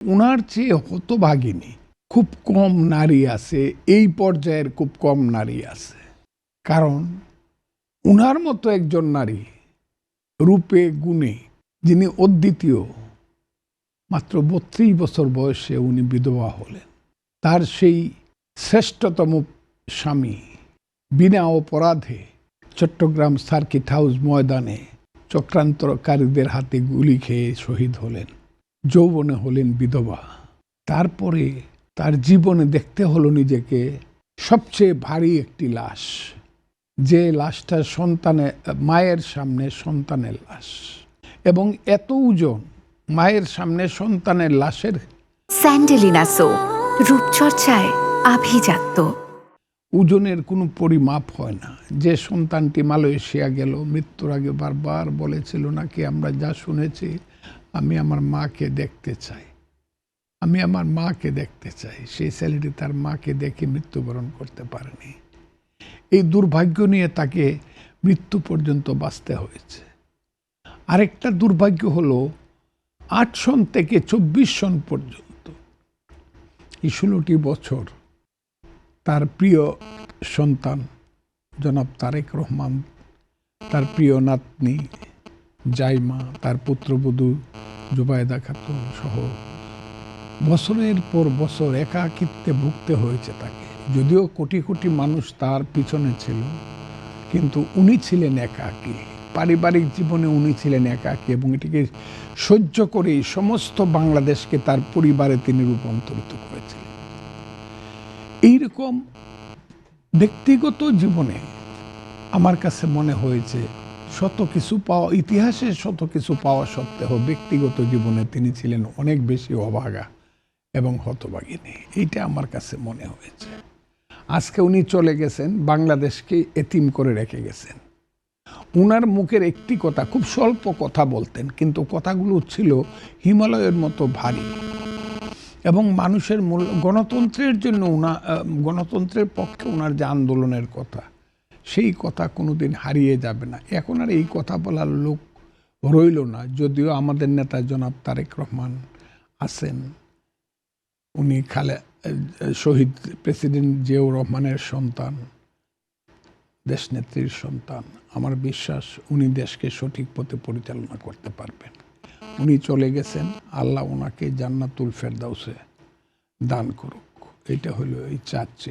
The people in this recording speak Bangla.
উনার চেয়ে হতভাগিনী খুব কম নারী আছে, এই পর্যায়ের খুব কম নারী আছে। কারণ উনার মতো একজন নারী রূপে গুণে যিনি অদ্বিতীয়, মাত্র ৩২ বছর বয়সে উনি বিধবা হলেন। তার সেই শ্রেষ্ঠতম স্বামী বিনা অপরাধে চট্টগ্রাম সার্কিট হাউস ময়দানে চক্রান্তকারীদের হাতে গুলি খেয়ে শহীদ হলেন। যৌবনে হলেন বিধবা। তারপরে তার জীবনে দেখতে হলো নিজেকে সবচেয়ে ভারী একটি লাশ, যে লাশটা মায়ের সামনে সন্তানের লাশ, এবং এত ওজন মায়ের সামনে সন্তানের লাশের। স্যান্ডেলিনা সো, রূপচর্চায় আভিজাত্য। ওজনের কোনো পরিমাপ হয় না। যে সন্তানটি মালয়েশিয়া গেল, মৃত্যুর আগে বারবার বলেছিল নাকি, আমরা যা শুনেছি, আমি আমার মাকে দেখতে চাই, আমি আমার মাকে দেখতে চাই। সেই ছেলেটি তার মাকে দেখে মৃত্যুবরণ করতে পারেনি। এই দুর্ভাগ্য নিয়ে তাকে মৃত্যু পর্যন্ত বাঁচতে হয়েছে। আরেকটা দুর্ভাগ্য হলো ৮ সন থেকে ২৪ সন পর্যন্ত এই ১৬টি বছর তার প্রিয় সন্তান জনাব তারেক রহমান, তার প্রিয় নাতনি জাইমা, তার পুত্রবধূ জুবাইদা খাতুন সহ বছরের পর বছর একাকিত্বে ভুগতে হয়েছে তাকে। যদিও কোটি কোটি মানুষ তার পিছনে ছিল, কিন্তু উনি ছিলেন একাকী। পারিবারিক জীবনে উনি ছিলেন একাকী, এবং এটিকে সহ্য করে সমস্ত বাংলাদেশকে তার পরিবারে তিনি রূপান্তরিত করেছিলেন। এইরকম ব্যক্তিগত জীবনে আমার কাছে মনে হয়েছে শত কিছু পাওয়া, ইতিহাসে শত কিছু পাওয়া সত্ত্বেও ব্যক্তিগত জীবনে তিনি ছিলেন অনেক বেশি অভাগা এবং হতভাগিনী। এইটা আমার কাছে মনে হয়েছে। আজকে উনি চলে গেছেন, বাংলাদেশকে এতিম করে রেখে গেছেন। উনার মুখের একটি কথা, খুব স্বল্প কথা বলতেন, কিন্তু কথাগুলো ছিল হিমালয়ের মতো ভারী, এবং মানুষের গণতন্ত্রের জন্য গণতন্ত্রের পক্ষে ওনার যে আন্দোলনের কথা, সেই কথা কোনোদিন হারিয়ে যাবে না। এখন আর এই কথা বলার লোক রইল না। যদিও আমাদের নেতা জনাব তারেক রহমান আছেন, উনি শহীদ প্রেসিডেন্ট জিয়াউর রহমানের সন্তান, দেশনেত্রীর সন্তান। আমার বিশ্বাস উনি দেশকে সঠিক পথে পরিচালনা করতে পারবেন। উনি চলে গেছেন, আল্লাহ ওনাকে জান্নাতুল ফেরদাউসে দান করুক, এটা হলো এই চাচ্ছি।